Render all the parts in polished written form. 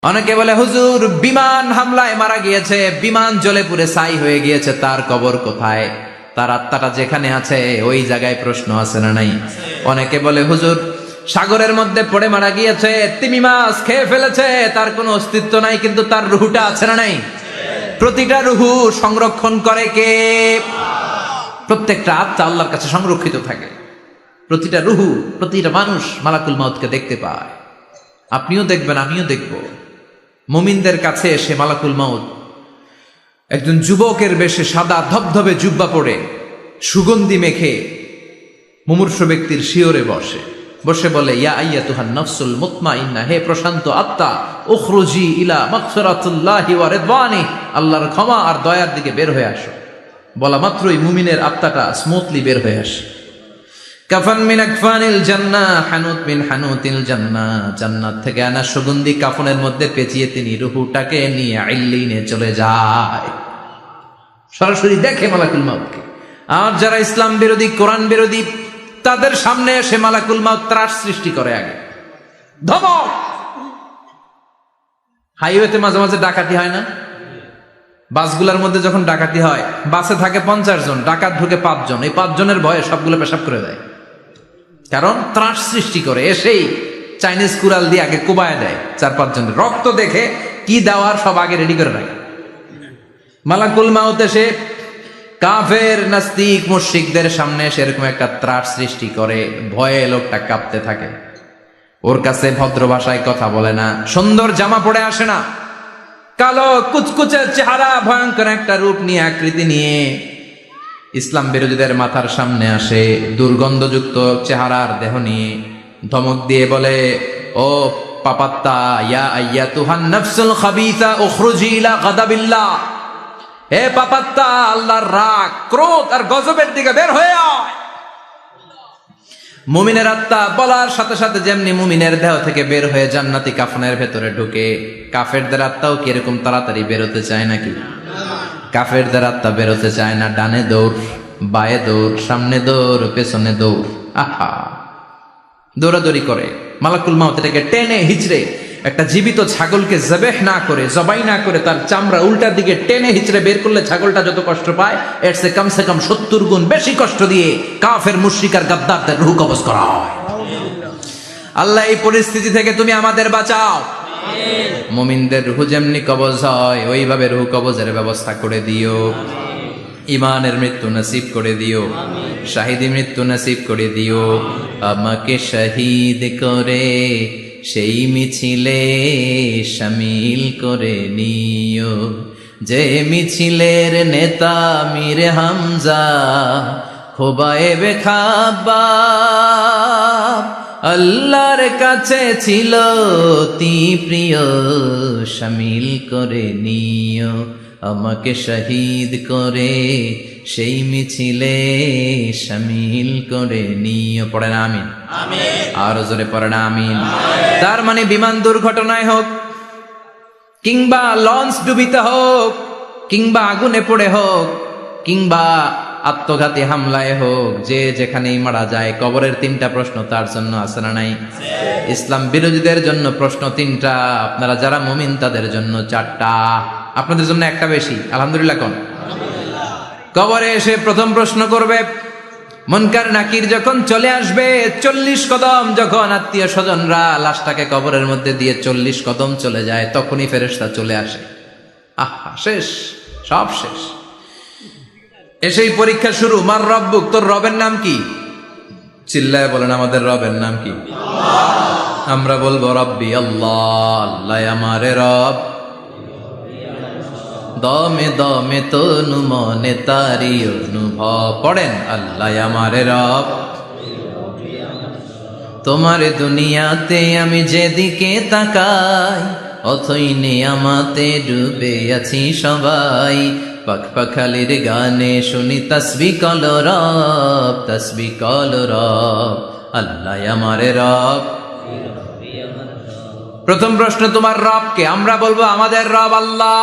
অনেকে বলে হুজুর বিমান হামলায় মারা গিয়েছে, বিমান জ্বলে পুড়ে ছাই হয়ে গিয়েছে, তার কবর কোথায়? তার আত্মাটা যেখানে আছে ওই জায়গায় প্রশ্ন আছে না নাই? অনেকে বলে হুজুর সাগরের মধ্যে পড়ে মারা গিয়েছে, তিমি মাছ খেয়ে ফেলেছে, তার কোনো অস্তিত্ব নাই, কিন্তু তার রুহুটা আছে না নাই? প্রতিটা রুহু সংরক্ষণ করে কে? প্রত্যেকটা আত্মা আল্লাহর কাছে সংরক্ষিত থাকে। প্রতিটা রুহু, প্রতিটা মানুষ মালাকুল মাউতকে দেখতে পায়। আপনিও দেখবেন, আমিও দেখব। মুমিনদের কাছে এসে মালাকুল মাউত একজন যুবকের বেশে সাদা ধবধবে জুব্বা পরে সুগন্ধি মেখে মুমূর্ষু ব্যক্তির শিয়রে বসে বলে, ইয়া আইয়াতুহান নাফসুল মুতমাইন্নাহ, হে প্রশান্ত আত্মা, উখরুজি ইলা মাগফিরাতুল্লাহি ওয়া রিদওয়ানি, আল্লাহর ক্ষমা আর দয়ার দিকে বের হয়ে আসো। বলা মাত্রই মুমিনের আত্মাটা স্মুথলি বের হয়ে আসে। কাফান মিন আকফানিল জান্নাহ, হানুত মিন হানুতিল জান্নাহ, জান্নাত থেকে আনা সুগন্ধি কাফনের মধ্যে পেঁচিয়ে তিনি রুহুটাকে নিয়ে ইল্লিনে চলে যায়। সরাসরি দেখে মালাকুল মাউতকে। আর যারা ইসলাম বিরোধী, কোরআন বিরোধী, তাদের সামনে এসে মালাকুল মাউত ত্রাস সৃষ্টি করে। আগে ধমক। হাইওয়েতে মাঝে মাঝে ডাকাতি হয় না? বাসগুলোর মধ্যে যখন ডাকাতি হয়, বাসে থাকে 50 জন, ডাকাত ঢুকে 5 জন, এই 5 জনের ভয়ে সবগুলো পেশাব করে দেয়। কারণ ত্রাস সৃষ্টি করে। এসেই চাইনিজ কুড়াল দিয়ে আগে কুবায় দেয় 4-5 জনের। রক্ত দেখে কি দেওয়ার সব আগে রেডি করে রাখে। মালাকুল মাউত এসে কাফের, নাস্তিক, মুশরিকদের সামনে সেরকম একটা ত্রাস সৃষ্টি করে। ভয়ে লোকটা কাঁপতে থাকে। ওর কাছে ভদ্র ভাষায় কথা বলে না, সুন্দর জামা পরে আসে না, কালো কুচকুচে চেহারা, ভয়ঙ্কর একটা রূপ নিয়ে, আকৃতি নিয়ে ইসলাম বিরোধীদের মাথার সামনে আসে। দুর্গন্ধযুক্ত চেহারার দেহ নিয়ে ধমক দিয়ে বলে, ও পাপাত্তা, ইয়া আইয়াতুহান নাফসুল খাবিসা উখরুজি ইলা গাদাবিল্লাহ, হে পাপাত্তা, আল্লাহর রাগ, ক্রোধ আর গজবের দিকে বের হয়ে আয়। মুমিনের আত্মা বলার সাথে সাথে যেমনি মুমিনের দেহ থেকে বের হয়ে জান্নাতি কাফনের ভেতরে ঢুকে, কাফেরদের আত্মাও কি এরকম তাড়াতাড়ি বেরোতে চায় নাকি? কাফেরদের আত্মা বেরোতে চায় না। ডানে দৌড়, বায়ে দৌড়, সামনে দৌড়, পেছনে দৌড়, আহা, দৌড়াদৌড়ি করে। মালাকুল মাউত এটাকে টেনে হিচড়ে, একটা জীবিত ছাগলকে জবেহ না করে, জবাই না করে, তার চামড়া উল্টার দিকে টেনে হিচড়ে বের করলে ছাগলটা যত কষ্ট পায়, এর চেয়ে কমসে কম 70 গুণ বেশি কষ্ট দিয়ে কাফের, মুশরিক আর গাদ্দারদের রূহ কবজ করা হয়। আল্লাহ, এই পরিস্থিতি থেকে তুমি আমাদের বাঁচাও। মুমিনদের রূহ যেমনি কবজ হয়, ওইভাবে রূহ কবজের ব্যবস্থা করে দিও। ইমানের মৃত্যু নসিব করে দিও, শাহিদি মৃত্যু নসিব করে দিও। আমাকে শহীদ করে সেই মিছিলে শামিল করে নিও, যে মিছিলের নেতা মীর হামজা, খোবায়েবে খাব্বাব, আল্লাহর কাছে ছিল অতি প্রিয়, শামিল করে নিও। আমাকে শহীদ করে সেই মিছিলে শামিল করে নিও। পড়েন আমিন। আরো জোরে পড়েন আমিন। তার মানে বিমান দুর্ঘটনায় হোক, কিংবা লঞ্চ ডুবিতে হোক, কিংবা আগুনে পড়ে হোক, কিংবা আত্মঘাতী হামলায় হোক, যে যেখানেই মারা যায়, কবরের 3টা প্রশ্ন তার জন্য আছে না নাই? ইসলাম বিরোধীদের জন্য প্রশ্ন 3টা, আপনারা যারা মুমিন তাদের জন্য 4টা, আপনাদের জন্য একটা বেশি। আলহামদুলিল্লাহ কোন? কবরে এসে প্রথম প্রশ্ন করবে, মুনকার নাকির যখন চলে আসবে, 40 কদম যখন আত্মীয় স্বজনরা লাশটাকে কবরের মধ্যে দিয়ে 40 কদম চলে যায়, তখনই ফেরেশতা চলে আসে। আহা, শেষ, সব শেষ। এসেই পরীক্ষা শুরু। মার রব্বুক, তোর রবের নাম কি? চিল্লায় বলেন, আমাদের রবের নাম কি? আমরা বলবো রব্বি আল্লাহ, আল্লাহ আমারে রব। দমে দমে তনু মনে তারি অনুভব। পড়েন, আল্লাহ আমারে রব। তোমার দুনিয়াতে আমি যেদিকে তাকাই, অথই নিয়ামতে ডুবে আছি সবাই। পাখপাখালির গানে শুনি তাসবিহ কল রব, তাসবিহ কল রব, আল্লাহ আমারে রব। প্রথম প্রশ্ন, তোমার রব কে? আমরা বলবো আমাদের রব আল্লাহ।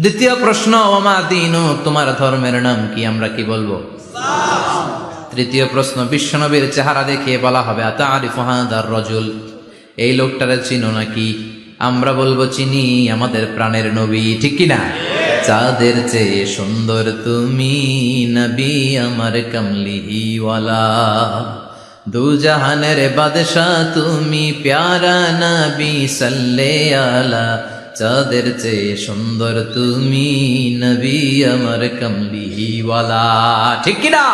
দ্বিতীয় প্রশ্ন, ওমা দীনু, তোমার ধর্মের নাম কি? আমরা কি বলবো? তৃতীয় প্রশ্ন, বিশ্বনবীর চেহারা দেখিয়ে বলা হবে, আতারিফু হাদার রাজুল, এই লোকটারে চিনো নাকি? আমরা বলবো চিনি, আমাদের প্রাণের নবী, ঠিক কিনা? চাঁদের চেয়ে সুন্দর তুমি নবী আমার কমলিওয়ালা, দু জাহানের বাদশাহ তুমি প্যারা নবী সাল্লে আলা, চাঁদের চেয়ে সুন্দর তুমি নবী আমার কমলিওয়ালা, ঠিক কিনা?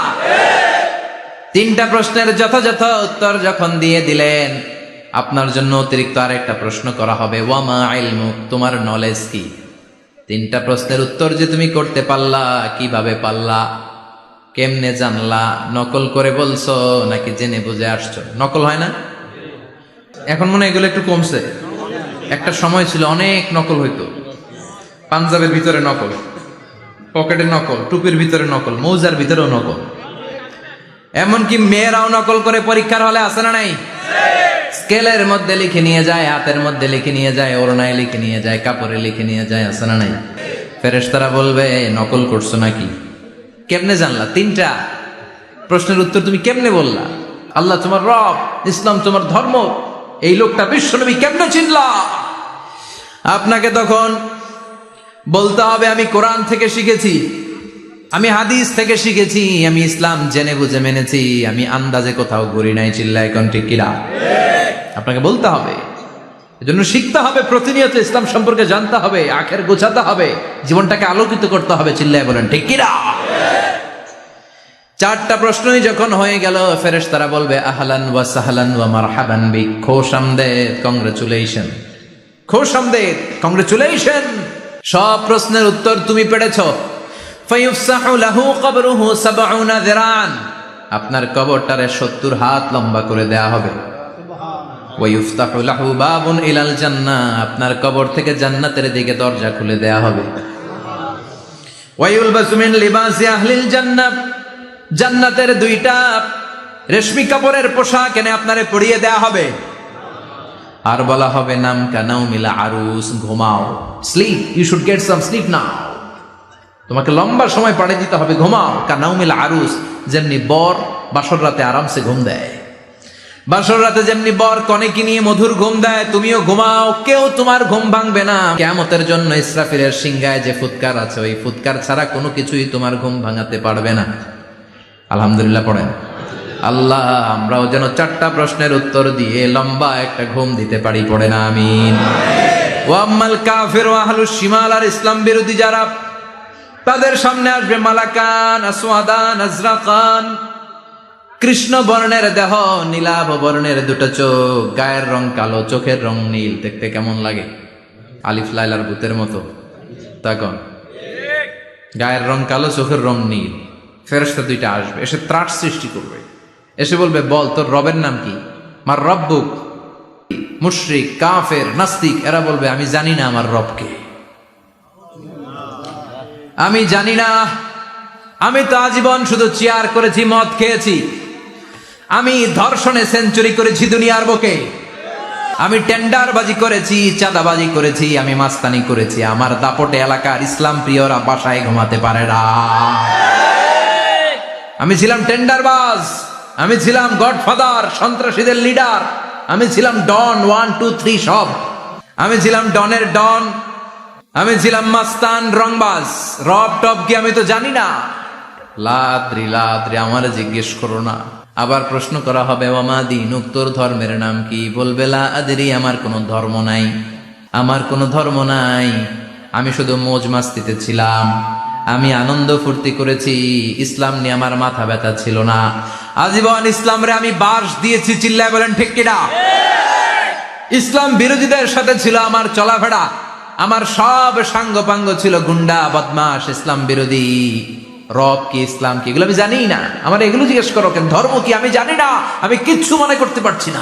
তিনটা প্রশ্নের যথাযথ উত্তর যখন দিয়ে দিলেন, আপনার জন্য অতিরিক্ত আরেকটা প্রশ্ন করা হবে, ওয়ামা ইলমুক, তোমার নলেজ কি? তিনটা প্রশ্নের উত্তর যে তুমি করতে পারলা, কিভাবে পারলা, কেমনে জানলা? নকল করে বলছো নাকি জেনে বুঝে আসছো? নকল হয় না? এখন মনে হয় এগুলো একটু কমছে। একটা সময় ছিল অনেক নকল হইতো, পাঞ্জাবের ভিতরে নকল, পকেটে নকল, টুপির ভিতরে নকল, মৌজার ভিতরেও নকল, এমনকি মেয়েরাও নকল করে পরীক্ষার হলে আসে না নাই? স্কেলের মধ্যে লিখে নিয়ে যায়, হাতের মধ্যে লিখে নিয়ে যায়, ওড়নায় লিখে নিয়ে যায়, কাপড়ে লিখে নিয়ে যায়, আসে না নাই? ফেরেশতারা বলবে নকল করছো নাকি? কেমনে জানলা? তিনটা প্রশ্নের উত্তর তুমি কেমনে বললা? আল্লাহ তোমার রব, ইসলাম তোমার ধর্ম, এই লোকটা বিশ্বনবী, কেমনে চিনলা? আপনাকে তখন বলতে হবে আমি কোরআন থেকে শিখেছি, আমি হাদিস থেকে শিখেছি, আমি ইসলাম জেনে বুঝে মেনেছি, আমি আন্দাজে কোথাও ঘুরি নাই। চিল্লা এখন ঠিক কিনা? আপনাকে বলতে হবে, এজন্য শিখতে হবে, প্রতিনিয়ত ইসলাম সম্পর্কে জানতে হবে, আখের গোছাতে হবে, জীবনটাকে আলোকিত করতে হবে। চিল্লায় বলেন ঠিক কিনা? চারটা প্রশ্নই যখন হয়ে গেল, ফেরেশতারা বলবে আহলান ওয়া সাহলান ওয়া মারহাবান বিক, খোশামদেদ, কংগ্রেচুলেশন, খোশামদেদ, কংগ্রেচুলেশন, সব প্রশ্নের উত্তর তুমি পেরেছো। ফায়ুফসাহু লাহু কবরুহু ৭০ যিরান, আপনার কবরটারে ৭০ হাত লম্বা করে দেয়া হবে। ওয়ায়ুফতাহু লাহু বাবুন ইলাল জান্নাহ, আপনার কবর থেকে জান্নাতের দিকে দরজা খুলে দেয়া হবে। ওয়ায়ুলবাসু মিন লিবাসি আহলিল জান্নাহ, জান্নাতের দুইটা রেশমি কাপড়ের পোশাক এনে আপনারে পরিয়ে দেয়া হবে। আর বলা হবে নাম কানাউমিল আরুস, ঘুমাও, sleep, you should get some sleep now, তোমাকে লম্বা সময় পাড়ে দিতে হবে, ঘুমাও। কানাউমিল আরুস, যেমনি বর বাসর রাতে আরামসে ঘুম দেয়, বাসর রাতে যেমনি বর কনেকে নিয়ে মধুর ঘুম দেয়, তুমিও ঘুমাও, কেউ তোমার ঘুম ভাঙবে না। কিয়ামতের জন্য ইসরাফিলের সিংহায় যে ফুৎকার আছে, ওই ফুৎকার ছাড়া কোনো কিছুই তোমার ঘুম ভাঙাতে পারবে না। আলহামদুলিল্লাহ পড়েন। আল্লাহ আমরাও যেন চারটা প্রশ্নের উত্তর দিয়ে লম্বা একটা ঘুম দিতে পারি, পড়ে না আমিন। ওয়াম্মাল কাফির ওয়া আহলুশ শিমাল, আর ইসলাম বিরোধী যারা, তাদের সামনে আসবে মালাকান আসওয়াদান আজরাকান, কৃষ্ণ বর্ণের দেহ, নীলাভ বর্ণের দুটো চোখ, গায়ের রং কালো, চোখের রং নীল, দেখতে কেমন লাগে? আলিফ লাইলার ভূতের মতো, তখন গায়ের রং কালো, চোখের রং নীল। ফেরেশতা দুইটা আসবে, এসে ত্রাস সৃষ্টি করবে, এসে বলবে বল তোর রবের নাম কি? মার রব্বুক। মুশরিক, কাফের, নাস্তিক এরা বলবে আমি জানি না আমার রবকে, আমি জানি না, আমি তো আজীবন শুধু চেয়ার করেছি, মদ খেয়েছি, আমি ধর্ষণে সেঞ্চুরি করেছি দুনিয়ার বুকে, আমি টেন্ডারবাজি করেছি, চাঁদাবাজি করেছি, আমি মাস্তানি করেছি, আমার দাপটে এলাকার ইসলাম প্রিয়রা বাসায় ঘুমাতে পারে না। আমি ছিলাম টেন্ডারবাজ, আমি ছিলাম গডফাদার, সন্ত্রাসীদের লিডার, আমি ছিলাম ডন 1 2 3 সব, আমি ছিলাম ডনের ডন, আমি ছিলাম মাস্তান, রংবাজ, রব টপ কি আমি তো জানি না। লাদ্রি লাদ্রি, আমার জিজ্ঞেস করো না। আবার প্রশ্ন করা হবে ওয়ামা দীনুক, তোর ধর্মের নাম কি? বলবে লা আদরি, আমার কোনো ধর্ম নাই, আমার কোনো ধর্ম নাই, আমি শুধু মৌজ মাস্তিতে ছিলাম, আমি আনন্দ ফুর্তি করেছি, ইসলাম নিয়ে আমার মাথা ব্যথা ছিল না, আজীবন ইসলামরে আমি বাস দিয়েছি। চিল্লায় বলেন ঠিক কিনা? ইসলাম বিরোধীদের সাথে ছিল আমার চলাফেরা, আমার সব সাঙ্গপাঙ্গ ছিল গুন্ডা, বদমাশ, ইসলাম বিরোধী। রব কি, ইসলাম কি, এগুলো আমি জানি না, আমার এগুলো জিজ্ঞেস করো কেন? ধর্ম কি আমি জানি না, আমি কিচ্ছু মনে করতে পারছি না।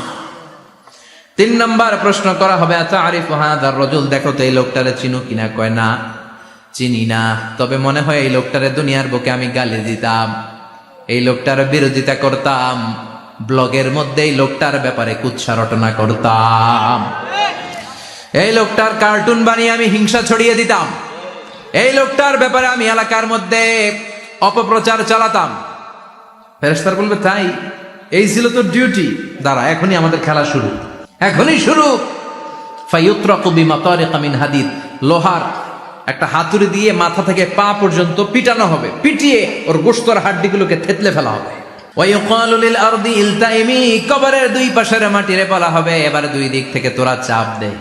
3 নম্বর প্রশ্ন করা হবে আতারিফু হাদার রাজুল, দেখো তো এই লোকটারে চিনো কিনা? কয় না, চিনি না, তবে মনে হয় এই লোকটারে দুনিয়ার বুকে আমি গালি দিতাম, এই লোকটার বিরোধিতা করতাম, ব্লগের মধ্যে এই লোকটার ব্যাপারে কুৎসা রটনা করতাম, এই লোকটার কার্টুন বানিয়ে আমি হিংসা ছড়িয়ে দিতাম, এই লোকটার ব্যাপারে আমি এলাকার মধ্যে অপপ্রচার চালাতাম। ফেরেশতারা বলবে তাই, এই ছিল তোর ডিউটি, দাঁড়া এখনই আমাদের খেলা শুরু। এখনই শুরু। ফায়ুতরাকু বিমাতারিকা মিন হাদিদ, লোহার একটা হাতুড়ি দিয়ে মাথা থেকে পা পর্যন্ত পিটানো হবে, পিটিয়ে ওর গোশতর হাড্ডিগুলোকে থেতলে ফেলা হবে। ওয়ায়ুকালু লিল আরদি ইলতাইমি, কবরের দুই পাশের মাটিরে বলা হবে এবার দুই দিক থেকে তোরা চাপ দে।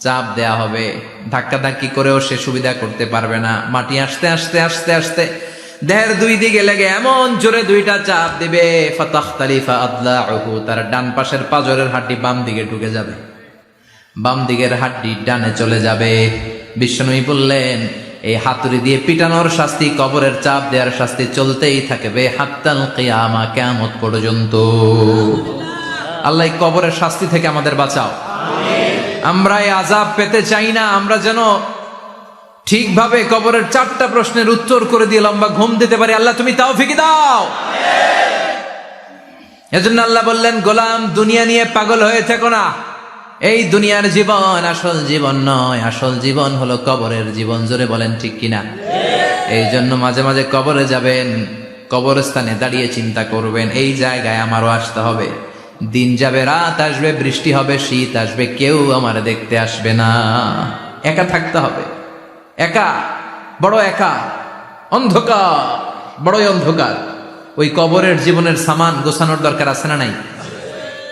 চাপ দেয়া হবে, ধাক্কা ধাক্কি করেও সে সুবিধা করতে পারবে না। মাটি আস্তে আস্তে আস্তে আস্তে দেহের দুই দিকে লেগে এমন জোরে দুইটা চাপ দিবে, ফাতাখতালিফা আদলাউহু, তার ডান পাশের পাজরের হাড্ডি বাম দিকে ঢুকে যাবে, বাম দিকের হাড্ডি ডানে চলে যাবে। বিশ্বনবী বললেন এই হাতুড়ি দিয়ে পিটানোর শাস্তি, কবরের চাপ দেওয়ার শাস্তি চলতেই থাকবে হাত্তাল কিয়ামা, কিয়ামত পর্যন্ত। আল্লাহ এই কবরের শাস্তি থেকে আমাদের বাঁচাও। আমরা এই আযাব পেতে চাই না, আমরা যেন ঠিকভাবে কবরের 4টা প্রশ্নের উত্তর করে দিয়ে লম্বা ঘুম দিতে পারি। আল্লাহ তুমি তৌফিক দাও। এজন্য আল্লাহ বললেন, গোলাম দুনিয়া নিয়ে পাগল হয়ে থেকো না। এই দুনিয়ার জীবন আসল জীবন নয়, আসল জীবন হলো কবরের জীবন। জোরে বলেন ঠিক কিনা? এই জন্য মাঝে মাঝে কবরে যাবেন, কবরস্থানে দাঁড়িয়ে চিন্তা করবেন এই জায়গায় আমারও আসতে হবে। দিন যাবে, রাত আসবে, বৃষ্টি হবে, শীত আসবে, কেউ আমার দেখতে আসবে না। একা থাকতে হবে, একা, বড় একা, অন্ধকার, বড়ই অন্ধকার। ওই কবরের জীবনের সামান গোছানোর দরকার আছে না নাই?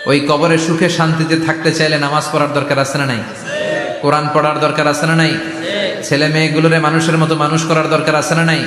ওই কবরে সুখে শান্তিতে থাকতে চাইলে নামাজ পড়ার দরকার আছে না নাই? কোরআন পড়ার দরকার আছে না নাই? ছেলে মেয়েগুলোরে মানুষের মতো মানুষ করার দরকার আছে না নাই?